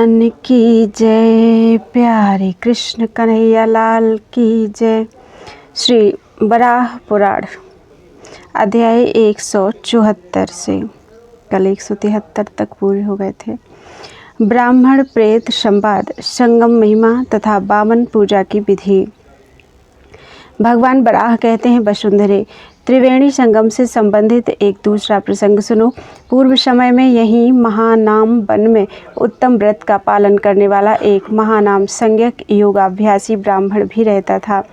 भगवान की जय। प्यारे कृष्ण कन्हैया लाल की जय। श्री वराह पुराण अध्याय 174 से कल 173 तक पूरे हो गए थे। ब्राह्मण प्रेत संवाद, संगम महिमा तथा वामन पूजा की विधि। भगवान वराह कहते हैं, वसुंधरे, त्रिवेणी संगम से संबंधित एक दूसरा प्रसंग सुनो। पूर्व समय में यहीं महानाम वन में उत्तम व्रत का पालन करने वाला एक महानाम संज्ञक योगाभ्यासी ब्राह्मण भी रहता था।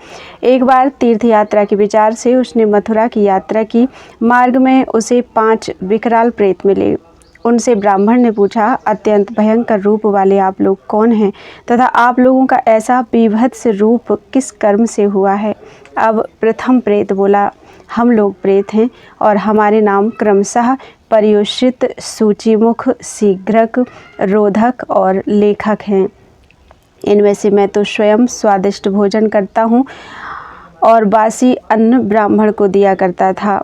एक बार तीर्थ यात्रा के विचार से उसने मथुरा की यात्रा की। मार्ग में उसे 5 विकराल प्रेत मिले। उनसे ब्राह्मण ने पूछा, अत्यंत भयंकर रूप वाले आप लोग कौन हैं तथा आप लोगों का ऐसा बीभत्स रूप किस कर्म से हुआ है? अब प्रथम प्रेत बोला, हम लोग प्रेत हैं और हमारे नाम क्रमशः पर्युषित, सूचीमुख, शीघ्रक, रोधक और लेखक हैं। इनमें से मैं तो स्वयं स्वादिष्ट भोजन करता हूँ और बासी अन्न ब्राह्मण को दिया करता था।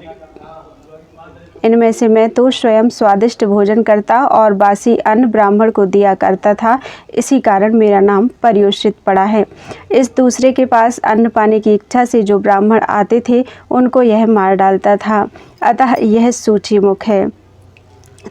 इनमें से मैं तो स्वयं स्वादिष्ट भोजन करता और बासी अन्न ब्राह्मण को दिया करता था, इसी कारण मेरा नाम पर्युषित पड़ा है। इस दूसरे के पास अन्न पाने की इच्छा से जो ब्राह्मण आते थे उनको यह मार डालता था, अतः यह सूचीमुख है।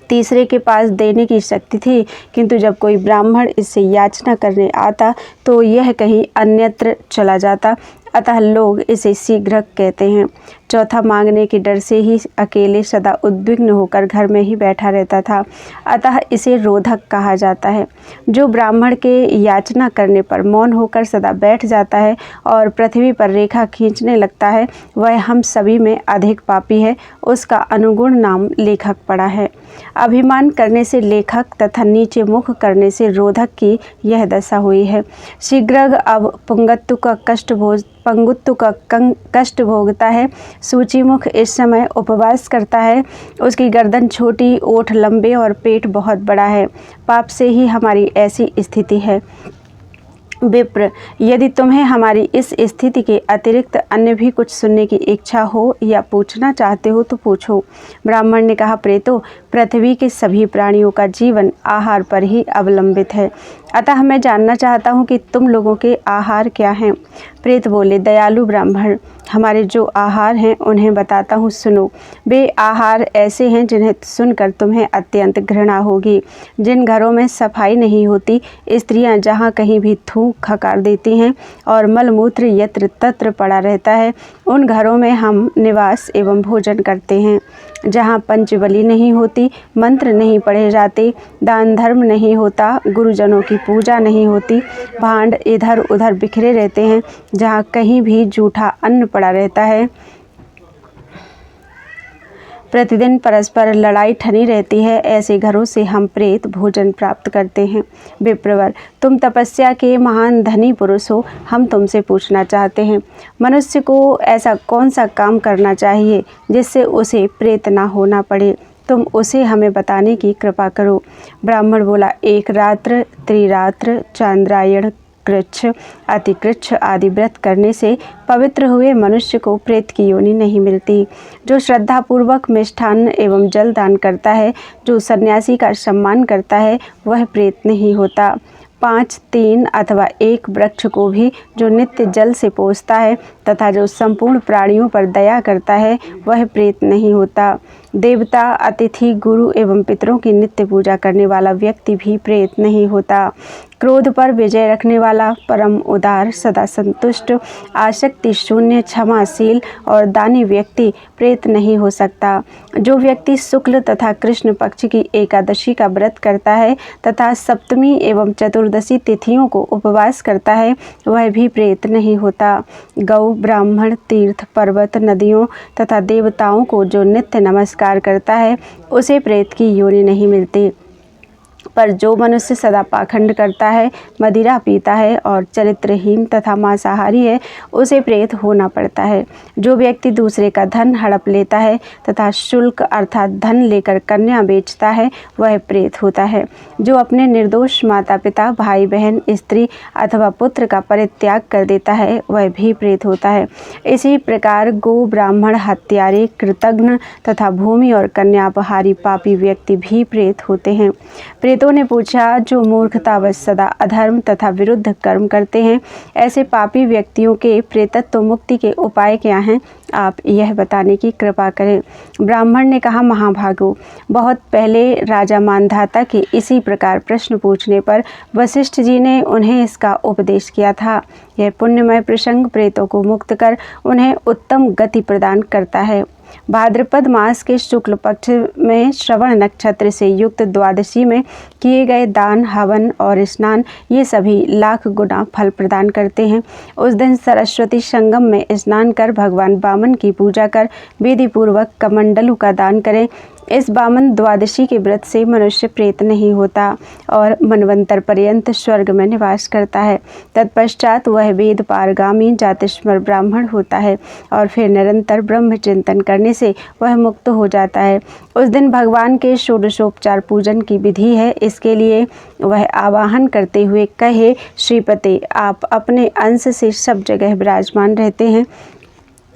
तीसरे के पास देने की शक्ति थी, किंतु जब कोई ब्राह्मण इससे याचना करने आता तो यह कहीं अन्यत्र चला जाता, अतः लोग इसे शीघ्रक कहते हैं। चौथा मांगने के डर से ही अकेले सदा उद्विग्न होकर घर में ही बैठा रहता था, अतः इसे रोधक कहा जाता है। जो ब्राह्मण के याचना करने पर मौन होकर सदा बैठ जाता है और पृथ्वी पर रेखा खींचने लगता है, वह हम सभी में अधिक पापी है। उसका अनुगुण नाम लेखक पड़ा है। अभिमान करने से लेखक तथा नीचे मुख करने से रोधक की यह दशा हुई है। शीघ्र अब पंगुत्व का कष्ट भोगता है। सूचीमुख इस समय उपवास करता है। उसकी गर्दन छोटी, ओठ लंबे और पेट बहुत बड़ा है। पाप से ही हमारी ऐसी स्थिति है। विप्र, यदि तुम्हें हमारी इस स्थिति के अतिरिक्त अन्य भी कुछ सुनने की इच्छा हो या पूछना चाहते हो तो पूछो। ब्राह्मण ने कहा, प्रेतो, पृथ्वी के सभी प्राणियों का जीवन आहार पर ही अवलंबित है, अतः मैं जानना चाहता हूँ कि तुम लोगों के आहार क्या हैं। प्रेत बोले, दयालु ब्राह्मण, हमारे जो आहार हैं उन्हें बताता हूँ, सुनो। वे आहार ऐसे हैं जिन्हें सुनकर तुम्हें अत्यंत घृणा होगी। जिन घरों में सफाई नहीं होती, स्त्रियां जहाँ कहीं भी थूक खकार देती हैं और मलमूत्र यत्र तत्र पड़ा रहता है, उन घरों में हम निवास एवं भोजन करते हैं। जहाँ पंचबली नहीं होती, मंत्र नहीं पढ़े जाते, दान धर्म नहीं होता, गुरुजनों की पूजा नहीं होती, भांड इधर उधर बिखरे रहते हैं, जहाँ कहीं भी जूठा अन्न पड़ा रहता है, प्रतिदिन परस्पर लड़ाई ठनी रहती है, ऐसे घरों से हम प्रेत भोजन प्राप्त करते हैं। विप्रवर, तुम तपस्या के महान धनी पुरुष हो, हम तुमसे पूछना चाहते हैं, मनुष्य को ऐसा कौन सा काम करना चाहिए जिससे उसे प्रेत ना होना पड़े? तुम उसे हमें बताने की कृपा करो। ब्राह्मण बोला, एक रात्र, त्रिरात्र, चांद्रायण, कृच्छ, अतिकृच्छ आदि व्रत करने से पवित्र हुए मनुष्य को प्रेत की योनि नहीं मिलती। जो श्रद्धापूर्वक मिष्ठान्न एवं जल दान करता है, जो सन्यासी का सम्मान करता है, वह प्रेत नहीं होता। 5, 3 अथवा 1 वृक्ष को भी जो नित्य जल से पोंछता है तथा जो संपूर्ण प्राणियों पर दया करता है, वह प्रेत नहीं होता। देवता, अतिथि, गुरु एवं पितरों की नित्य पूजा करने वाला व्यक्ति भी प्रेत नहीं होता। क्रोध पर विजय रखने वाला, परम उदार, सदा संतुष्ट, आसक्ति शून्य, क्षमाशील और दानी व्यक्ति प्रेत नहीं हो सकता। जो व्यक्ति शुक्ल तथा कृष्ण पक्ष की एकादशी का व्रत करता है तथा सप्तमी एवं चतुर्दशी तिथियों को उपवास करता है, वह भी प्रेत नहीं होता। गौ, ब्राह्मण, तीर्थ, पर्वत, नदियों तथा देवताओं को जो नित्य नमस्कार करता है, उसे प्रेत की योनि नहीं मिलती। पर जो मनुष्य सदा पाखंड करता है, मदिरा पीता है और चरित्रहीन तथा मांसाहारी है, उसे प्रेत होना पड़ता है। जो व्यक्ति दूसरे का धन हड़प लेता है तथा शुल्क अर्थात धन लेकर कन्या बेचता है, वह प्रेत होता है। जो अपने निर्दोष माता पिता, भाई बहन, स्त्री अथवा पुत्र का परित्याग कर देता है, वह भी प्रेत होता है। इसी प्रकार गो, ब्राह्मण, हत्यारे, कृतघ्न तथा भूमि और कन्या अपहारी पापी व्यक्ति भी प्रेत होते हैं। प्रेतों प्रेतों ने पूछा, जो मूर्खतावश सदा अधर्म तथा विरुद्ध कर्म करते हैं, ऐसे पापी व्यक्तियों के प्रेतत्व मुक्ति के उपाय क्या हैं? आप यह बताने की कृपा करें। ब्राह्मण ने कहा, महाभागो, बहुत पहले राजा मानधाता के इसी प्रकार प्रश्न पूछने पर वशिष्ठ जी ने उन्हें इसका उपदेश किया था। यह पुण्यमय प्रसंग प्रेतों को मुक्त कर उन्हें उत्तम गति प्रदान करता है। भाद्रपद मास के शुक्ल पक्ष में श्रवण नक्षत्र से युक्त द्वादशी में किए गए दान, हवन और स्नान ये सभी लाख गुना फल प्रदान करते हैं। उस दिन सरस्वती संगम में स्नान कर भगवान वामन की पूजा कर विधि पूर्वक कमंडलू का दान करें। इस वामन द्वादशी के व्रत से मनुष्य प्रेत नहीं होता और मनवंतर पर्यंत स्वर्ग में निवास करता है। तत्पश्चात वह वेद पारगामी जातिस्मर ब्राह्मण होता है और फिर निरंतर ब्रह्म चिंतन करने से वह मुक्त हो जाता है। उस दिन भगवान के षोडशोपचार पूजन की विधि है। इसके लिए वह आवाहन करते हुए कहे, श्रीपते, आप अपने अंश से सब जगह विराजमान रहते हैं,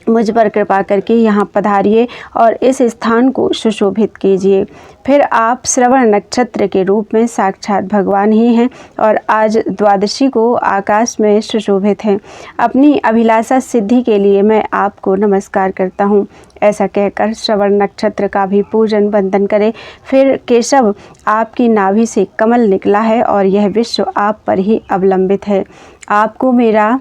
मुझ पर कृपा करके यहाँ पधारिए और इस स्थान को सुशोभित कीजिए। फिर आप श्रवण नक्षत्र के रूप में साक्षात भगवान ही हैं और आज द्वादशी को आकाश में सुशोभित हैं। अपनी अभिलाषा सिद्धि के लिए मैं आपको नमस्कार करता हूँ। ऐसा कहकर श्रवण नक्षत्र का भी पूजन वंदन करें। फिर केशव, आपकी नाभि से कमल निकला है और यह विश्व आप पर ही अवलंबित है। आपको मेरा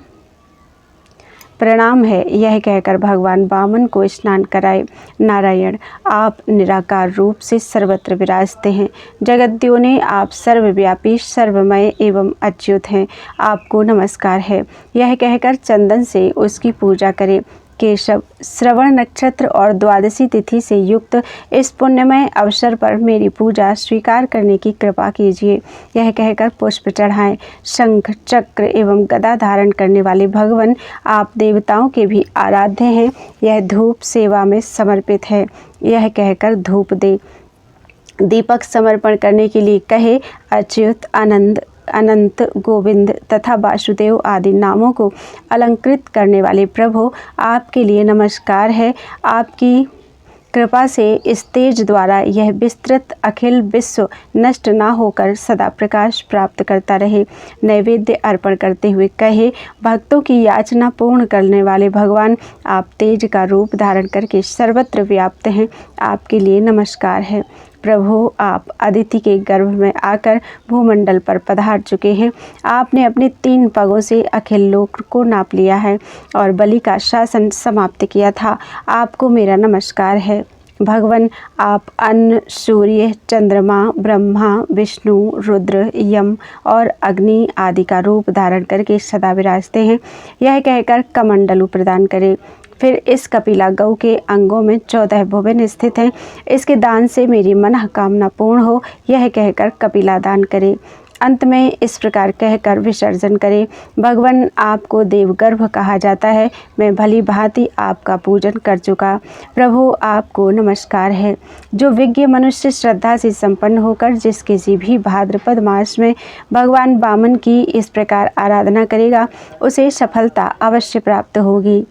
प्रणाम है। यह कहकर भगवान वामन को स्नान कराए। नारायण, आप निराकार रूप से सर्वत्र विराजते हैं। जगद्योनि, आप सर्वव्यापी, सर्वमय एवं अच्युत हैं। आपको नमस्कार है। यह कहकर चंदन से उसकी पूजा करें। केशव, श्रवण नक्षत्र और द्वादशी तिथि से युक्त इस पुण्यमय अवसर पर मेरी पूजा स्वीकार करने की कृपा कीजिए। यह कहकर पुष्प चढ़ाएं। शंख, चक्र एवं गदा धारण करने वाले भगवान, आप देवताओं के भी आराध्य हैं। यह धूप सेवा में समर्पित है। यह कहकर धूप दे। दीपक समर्पण करने के लिए कहे, अच्युत, आनंद, अनंत, गोविंद तथा वासुदेव आदि नामों को अलंकृत करने वाले प्रभु, आपके लिए नमस्कार है। आपकी कृपा से इस तेज द्वारा यह विस्तृत अखिल विश्व नष्ट ना होकर सदा प्रकाश प्राप्त करता रहे। नैवेद्य अर्पण करते हुए कहे, भक्तों की याचना पूर्ण करने वाले भगवान, आप तेज का रूप धारण करके सर्वत्र व्याप्त हैं। आपके लिए नमस्कार है। प्रभु, आप अदिति के गर्भ में आकर भूमंडल पर पधार चुके हैं। आपने अपने 3 पगों से अखिल लोक को नाप लिया है और बलि का शासन समाप्त किया था। आपको मेरा नमस्कार है। भगवान, आप अन्न, सूर्य, चंद्रमा, ब्रह्मा, विष्णु, रुद्र, यम और अग्नि आदि का रूप धारण करके सदा विराजते हैं। यह कहकर कमंडलू प्रदान करें। फिर इस कपिला गौ के अंगों में 14 भुवन स्थित हैं। इसके दान से मेरी मनोकामना पूर्ण हो। यह कहकर कपिला दान करें। अंत में इस प्रकार कहकर विसर्जन करें। भगवान, आपको देवगर्भ कहा जाता है। मैं भली भांति आपका पूजन कर चुका। प्रभु, आपको नमस्कार है। जो विज्ञ मनुष्य श्रद्धा से संपन्न होकर जिस किसी भी भाद्रपद मास में भगवान वामन की इस प्रकार आराधना करेगा, उसे सफलता अवश्य प्राप्त होगी।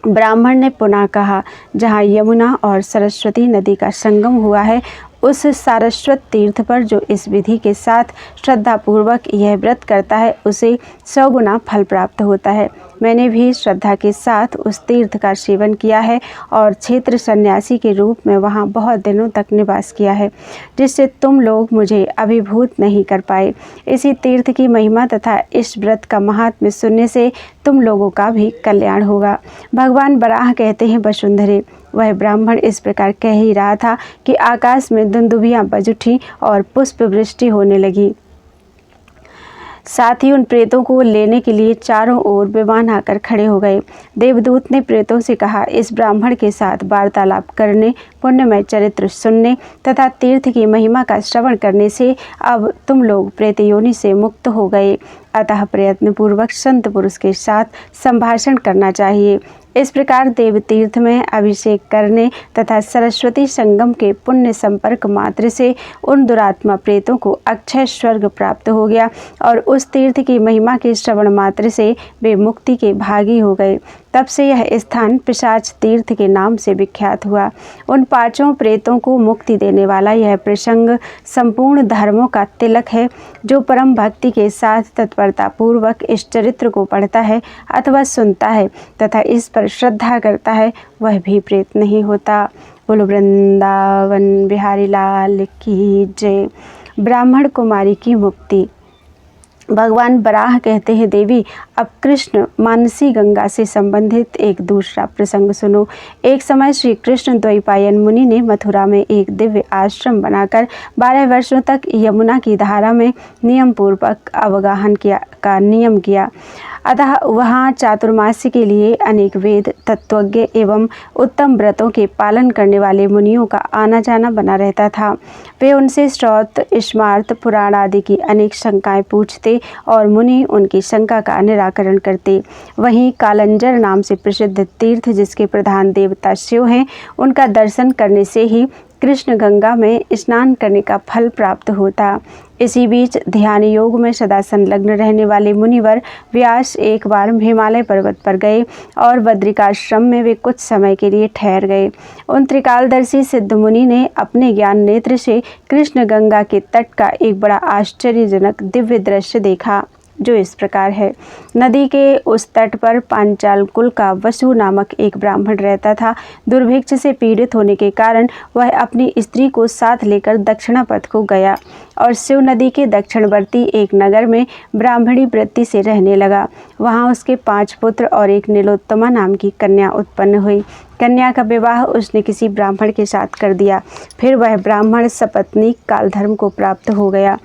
ब्राह्मण ने पुनः कहा, जहाँ यमुना और सरस्वती नदी का संगम हुआ है, उस सारस्वत तीर्थ पर जो इस विधि के साथ श्रद्धापूर्वक यह व्रत करता है, उसे 100 गुना फल प्राप्त होता है। मैंने भी श्रद्धा के साथ उस तीर्थ का सेवन किया है और क्षेत्र सन्यासी के रूप में वहाँ बहुत दिनों तक निवास किया है, जिससे तुम लोग मुझे अभिभूत नहीं कर पाए। इसी तीर्थ की महिमा तथा इस व्रत का महात्म्य सुनने से तुम लोगों का भी कल्याण होगा। भगवान बराह कहते हैं, वसुंधरे, वह ब्राह्मण इस प्रकार कह ही रहा था कि आकाश में दुंदुभियाँ बज उठी और पुष्प वृष्टि होने लगी। साथ ही उन प्रेतों को लेने के लिए चारों ओर विमान आकर खड़े हो गए। देवदूत ने प्रेतों से कहा, इस ब्राह्मण के साथ वार्तालाप करने, पुण्यमय चरित्र सुनने तथा तीर्थ की महिमा का श्रवण करने से अब तुम लोग प्रेत योनि से मुक्त हो गए। अतः प्रयत्नपूर्वक संत पुरुष के साथ संभाषण करना चाहिए। इस प्रकार देव तीर्थ में अभिषेक करने तथा सरस्वती संगम के पुण्य संपर्क मात्र से उन दुरात्मा प्रेतों को अक्षय स्वर्ग प्राप्त हो गया और उस तीर्थ की महिमा के श्रवण मात्र से वे मुक्ति के भागी हो गए। तब से यह स्थान पिशाच तीर्थ के नाम से विख्यात हुआ। उन पांचों प्रेतों को मुक्ति देने वाला यह प्रसंग संपूर्ण धर्मों का तिलक है। जो परम भक्ति के साथ तत्परता पूर्वक इस चरित्र को पढ़ता है अथवा सुनता है तथा इस पर श्रद्धा करता है, वह भी प्रेत नहीं होता। बोलो वृंदावन बिहारी लाल की जय। ब्राह्मण कुमारी की मुक्ति। भगवान बराह कहते हैं, देवी अब कृष्ण मानसी गंगा से संबंधित एक दूसरा प्रसंग सुनो। एक समय श्री कृष्ण द्वैपायन मुनि ने मथुरा में एक दिव्य आश्रम बनाकर 12 वर्षों तक यमुना की धारा में नियम पूर्वक अवगाहन का नियम किया। अतः वहाँ चातुर्मास्य के लिए अनेक वेद तत्वज्ञ एवं उत्तम व्रतों के पालन करने वाले मुनियों का आना जाना बना रहता था। वे उनसे श्रौत स्मार्त पुराण आदि की अनेक शंकाएं पूछते और मुनि उनकी शंका का निराकरण करते। वहीं कालंजर नाम से प्रसिद्ध तीर्थ, जिसके प्रधान देवता शिव हैं, उनका दर्शन करने से ही कृष्ण गंगा में स्नान करने का फल प्राप्त होता। इसी बीच ध्यान योग में सदा संलग्न रहने वाले मुनिवर व्यास एक बार हिमालय पर्वत पर गए और बद्रिकाश्रम में वे कुछ समय के लिए ठहर गए। उन त्रिकालदर्शी सिद्ध मुनि ने अपने ज्ञान नेत्र से कृष्ण गंगा के तट का एक बड़ा आश्चर्यजनक दिव्य दृश्य देखा, जो इस प्रकार है। नदी के उस तट पर पांचाल कुल का वसु नामक एक ब्राह्मण रहता था। दुर्भिक्ष से पीड़ित होने के कारण वह अपनी स्त्री को साथ लेकर दक्षिणापथ को गया और शिव नदी के दक्षिणवर्ती एक नगर में ब्राह्मणी वृत्ति से रहने लगा। वहाँ उसके 5 पुत्र और एक नीलोत्तमा नाम की कन्या उत्पन्न हुई। कन्या का विवाह उसने किसी ब्राह्मण के साथ कर दिया। फिर वह ब्राह्मण सपत्नीक कालधर्म को प्राप्त हो गया।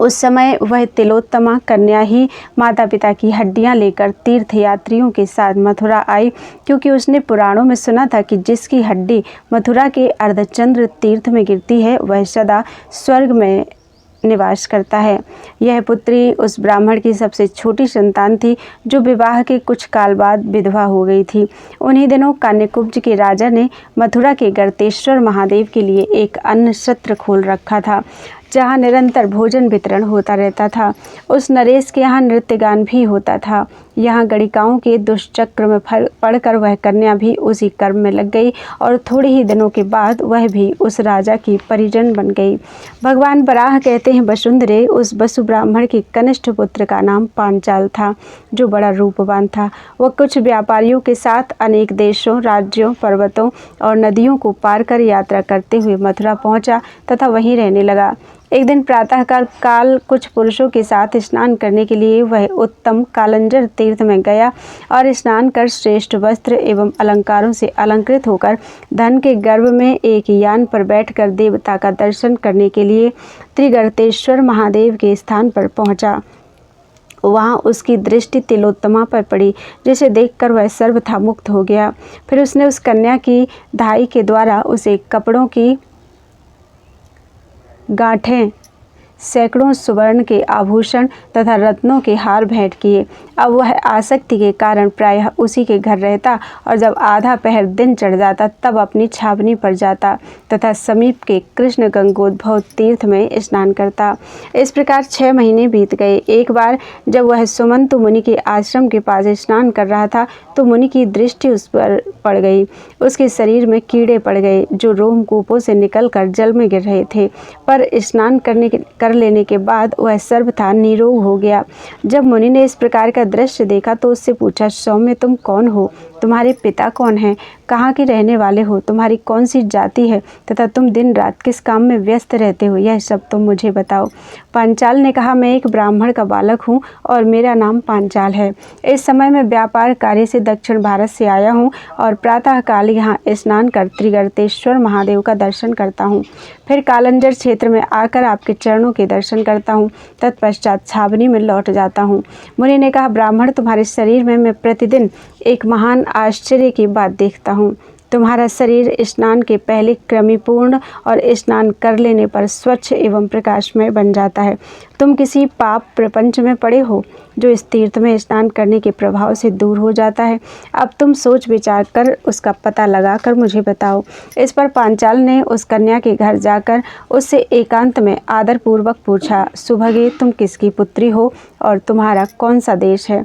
उस समय वह तिलोत्तमा कन्या ही माता पिता की हड्डियां लेकर तीर्थयात्रियों के साथ मथुरा आई, क्योंकि उसने पुराणों में सुना था कि जिसकी हड्डी मथुरा के अर्धचंद्र तीर्थ में गिरती है, वह सदा स्वर्ग में निवास करता है। यह पुत्री उस ब्राह्मण की सबसे छोटी संतान थी, जो विवाह के कुछ काल बाद विधवा हो गई थी। उन्हीं दिनों कान्यकुब्ज के राजा ने मथुरा के गर्तेश्वर महादेव के लिए एक अन्न सत्र खोल रखा था, जहाँ निरंतर भोजन वितरण होता रहता था। उस नरेश के यहाँ नृत्य गान भी होता था। यहाँ गणिकाओं के दुष्चक्र में पड़कर वह कन्या भी उसी कर्म में लग गई और थोड़े ही दिनों के बाद वह भी उस राजा की परिजन बन गई। भगवान बराह कहते हैं, वसुंधरे, उस वसु ब्राह्मण के कनिष्ठ पुत्र का नाम पांचाल था, जो बड़ा रूपवान था। वह कुछ व्यापारियों के साथ अनेक देशों, राज्यों, पर्वतों और नदियों को पार कर यात्रा करते हुए मथुरा पहुँचा तथा वहीं रहने लगा। एक दिन प्रातःकाल कुछ पुरुषों के साथ स्नान करने के लिए वह उत्तम कालंजर तीर्थ में गया और स्नान कर श्रेष्ठ वस्त्र एवं अलंकारों से अलंकृत होकर धन के गर्भ में एक यान पर बैठकर देवता का दर्शन करने के लिए त्रिगर्तेश्वर महादेव के स्थान पर पहुंचा। वहाँ उसकी दृष्टि तिलोत्तमा पर पड़ी, जिसे देखकर वह सर्वथा मुक्त हो गया। फिर उसने उस कन्या की धाई के द्वारा उसे कपड़ों की गांठें, सैकड़ों सुवर्ण के आभूषण तथा रत्नों के हार भेंट किए। अब वह आसक्ति के कारण प्रायः उसी के घर रहता और जब आधा पहर दिन चढ़ जाता तब अपनी छावनी पर जाता तथा समीप के कृष्ण गंगोद्भव तीर्थ में स्नान करता। इस प्रकार 6 महीने बीत गए। एक बार जब वह सुमंतु मुनि के आश्रम के पास स्नान कर रहा था तो मुनि की दृष्टि उस पर पड़ गई। उसके शरीर में कीड़े पड़ गए, जो रोमकूपों से निकलकर जल में गिर रहे थे, पर स्नान कर लेने के बाद वह सर्वथा निरोग हो गया। जब मुनि ने इस प्रकार का दृश्य देखा तो उससे पूछा, सौम्य, तुम कौन हो? तुम्हारे पिता कौन हैं? कहाँ के रहने वाले हो? तुम्हारी कौन सी जाति है तथा तुम दिन रात किस काम में व्यस्त रहते हो? यह सब तुम मुझे बताओ। पांचाल ने कहा, मैं एक ब्राह्मण का बालक हूँ और मेरा नाम पांचाल है। इस समय मैं व्यापार कार्य से दक्षिण भारत से आया हूँ और प्रातःकाल यहाँ स्नान कर त्रिगर्तेश्वर महादेव का दर्शन करता हूँ। फिर कालंजर क्षेत्र में आकर आपके चरणों के दर्शन करता हूँ, तत्पश्चात छावनी में लौट जाता हूँ। मुनि ने कहा, ब्राह्मण, तुम्हारे शरीर में मैं प्रतिदिन एक महान आश्चर्य की बात देखता हूँ। तुम्हारा शरीर स्नान के पहले क्रमिपूर्ण और स्नान कर लेने पर स्वच्छ एवं प्रकाशमय बन जाता है। तुम किसी पाप प्रपंच में पड़े हो जो इस तीर्थ में स्नान करने के प्रभाव से दूर हो जाता है। अब तुम सोच विचार कर उसका पता लगाकर मुझे बताओ। इस पर पांचाल ने उस कन्या के घर जाकर उससे एकांत में आदरपूर्वक पूछा, सुभगे, तुम किसकी पुत्री हो और तुम्हारा कौन सा देश है?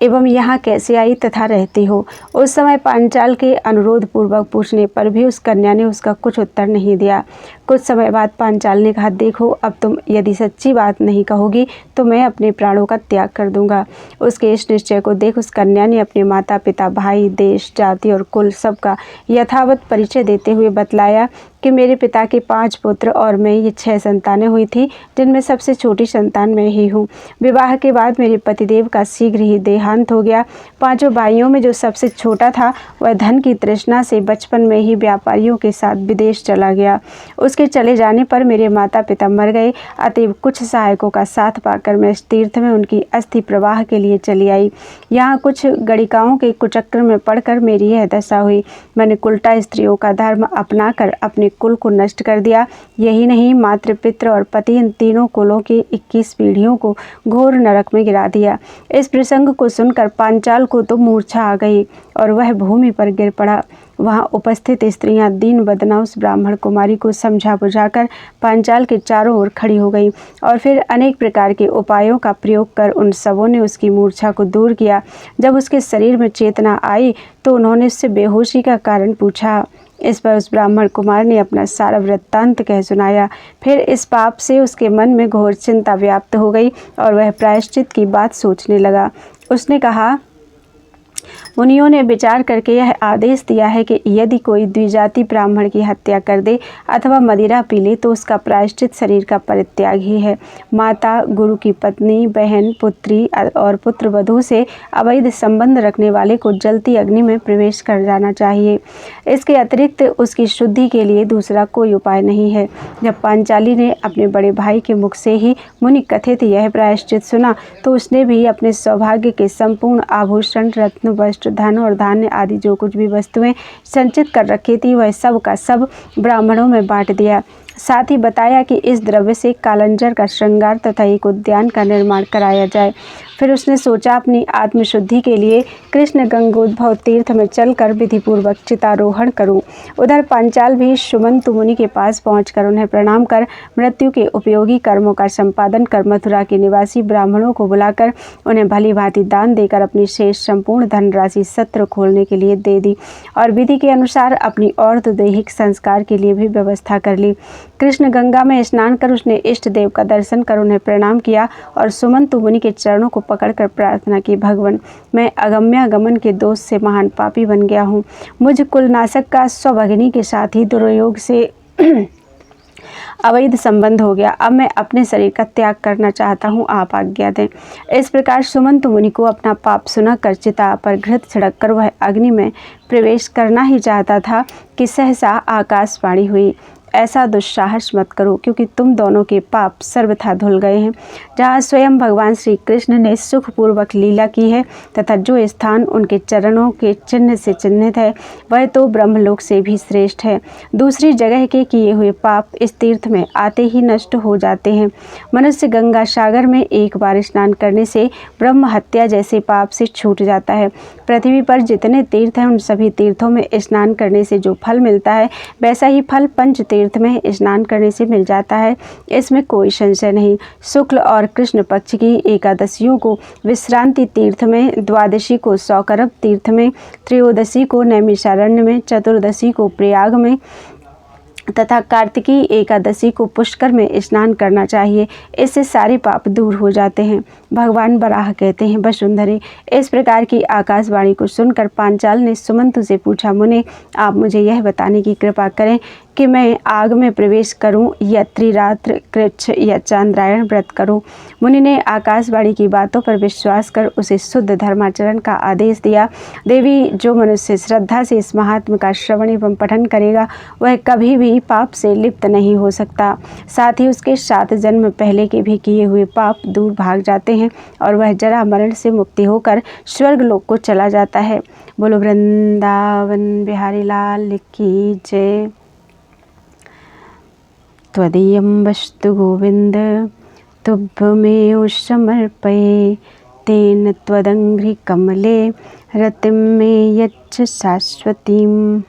एवं यहाँ कैसे आई तथा रहती हो। उस समय पांचाल के अनुरोध पूर्वक पूछने पर भी उस कन्या ने उसका कुछ उत्तर नहीं दिया। कुछ समय बाद पांचाल ने कहा, देखो अब तुम यदि सच्ची बात नहीं कहोगी तो मैं अपने प्राणों का त्याग कर दूंगा। उसके इस निश्चय को देख उस कन्या ने अपने माता पिता, भाई, देश, जाति और कुल सबका यथावत परिचय देते हुए बतलाया कि मेरे पिता के 5 पुत्र और मैं ये 6 संतानें हुई थी, जिनमें सबसे छोटी संतान मैं ही हूँ। विवाह के बाद मेरे पतिदेव का शीघ्र ही देहांत हो गया। 5 भाइयों में जो सबसे छोटा था वह धन की तृष्णा से बचपन में ही व्यापारियों के साथ विदेश चला गया। उसके चले जाने पर मेरे माता पिता मर गए। अतएव कुछ सहायकों का साथ पाकर मैं इस तीर्थ में उनकी अस्थि प्रवाह के लिए चली आई। यहाँ कुछ गणिकाओं के कुचक्र में पड़कर मेरी यह दशा हुई। मैंने उल्टा स्त्रियों का धर्म अपनाकर अपने कुल को नष्ट कर दिया। यही नहीं, मातृ, पितृ और पति इन तीनों कुलों की 21 पीढ़ियों को घोर नरक में गिरा दिया। इस प्रसंग को सुनकर पांचाल को तो मूर्छा आ गई और वह भूमि पर गिर पड़ा। वहां उपस्थित स्त्रियां दीन बदना उस ब्राह्मण कुमारी को समझा बुझाकर पांचाल के चारों ओर खड़ी हो गई और फिर अनेक प्रकार के उपायों का प्रयोग कर उन सबों ने उसकी मूर्छा को दूर किया। जब उसके शरीर में चेतना आई तो उन्होंने उससे बेहोशी का कारण पूछा। इस पर उस ब्राह्मण कुमार ने अपना सारा वृत्तांत कह सुनाया। फिर इस पाप से उसके मन में घोर चिंता व्याप्त हो गई और वह प्रायश्चित की बात सोचने लगा। उसने कहा, मुनियों ने विचार करके यह आदेश दिया है कि यदि कोई द्विजाति ब्राह्मण की हत्या कर दे अथवा मदिरा पी ले तो उसका प्रायश्चित शरीर का परित्याग ही है। माता, गुरु की पत्नी, बहन, पुत्री और पुत्र वधू से अवैध संबंध रखने वाले को जलती अग्नि में प्रवेश कर जाना चाहिए। इसके अतिरिक्त उसकी शुद्धि के लिए दूसरा कोई उपाय नहीं है। जब पांचाली ने अपने बड़े भाई के मुख से ही मुनि कथित यह प्रायश्चित सुना तो उसने भी अपने सौभाग्य के संपूर्ण आभूषण, रत्न, वस्त्र, धन और धान्य आदि जो कुछ भी वस्तुएं संचित कर रखी थी वह सब का सब ब्राह्मणों में बांट दिया। साथ ही बताया कि इस द्रव्य से कालंजर का श्रृंगार तथा एक उद्यान का निर्माण कराया जाए। फिर उसने सोचा, अपनी आत्मशुद्धि के लिए कृष्ण गंगोद्भव तीर्थ में चलकर विधिपूर्वक चितारोहण करूं। उधर पांचाल भी सुमंतु मुनि के पास पहुंचकर उन्हें प्रणाम कर मृत्यु के उपयोगी कर्मों का संपादन कर मथुरा के निवासी ब्राह्मणों को बुलाकर उन्हें भली भांति दान देकर अपनी शेष संपूर्ण धनराशि सत्र खोलने के लिए दे दी और विधि के अनुसार अपनी और दैहिक संस्कार के लिए भी व्यवस्था कर ली। कृष्ण गंगा में स्नान कर उसने इष्ट देव का दर्शन कर उन्हें प्रणाम किया और सुमंतु मुनि के चरणों को पकड़कर प्रार्थना की, भगवान, मैं अगम्यागमन के दोष से महान पापी बन गया हूँ। मुझ कुलनाशक का स्वभगिनी के साथ ही दुर्योग से अवैध संबंध हो गया। अब मैं अपने शरीर का त्याग करना चाहता हूँ, आप आज्ञा दें। इस प्रकार सुमंतु मुनि को अपना पाप सुनाकर चिता पर घृत छिड़ककर वह अग्नि में प्रवेश करना ही चाहता था कि सहसा आकाशवाणी हुई, ऐसा दुस्साहस मत करो, क्योंकि तुम दोनों के पाप सर्वथा धुल गए हैं। जहाँ स्वयं भगवान श्री कृष्ण ने सुखपूर्वक लीला की है तथा जो स्थान उनके चरणों के चिन्ह से चिन्हित है वह तो ब्रह्मलोक से भी श्रेष्ठ है। दूसरी जगह के किए हुए पाप इस तीर्थ में आते ही नष्ट हो जाते हैं। मनुष्य गंगा सागर में एक बार स्नान करने से ब्रह्म हत्या जैसे पाप से छूट जाता है। पृथ्वी पर जितने तीर्थ हैं उन सभी तीर्थों में स्नान करने से जो फल मिलता है वैसा ही फल पंच तीर्थ में स्नान करने से मिल जाता है, इसमें कोई संशय नहीं। शुक्ल और कृष्ण पक्ष की एकादशियों को विश्रांति तीर्थ में, द्वादशी को सौकरभ तीर्थ में, त्रयोदशी को नैमिषारण्य में, चतुर्दशी को प्रयाग में तथा कार्तिकी एकादशी को पुष्कर में स्नान करना चाहिए। इससे सारे पाप दूर हो जाते हैं। भगवान बराह कहते हैं, वसुंधरे, इस प्रकार की आकाशवाणी को सुनकर पांचाल ने सुमंतु से पूछा, मुने, आप मुझे यह बताने की कृपा करें कि मैं आग में प्रवेश करूं या त्रिरात्र कृच्छ या चांद्रायण व्रत करूं। मुनि ने आकाशवाणी की बातों पर विश्वास कर उसे शुद्ध धर्माचरण का आदेश दिया। देवी, जो मनुष्य श्रद्धा से इस महात्म का श्रवण एवं पठन करेगा वह कभी भी पाप से लिप्त नहीं हो सकता। साथ ही उसके 7 जन्म पहले के भी किए हुए पाप दूर भाग जाते हैं और वह जरा मरण से मुक्ति होकर स्वर्ग लोक को चला जाता है। बोलो वृंदावन बिहारी लाल की जय। त्वदीयं वस्तु गोविंद तुभ्यमेव समर्पये, तेन त्वदङ्घ्रि कमले रतिं मे यच्छ शाश्वतीम्।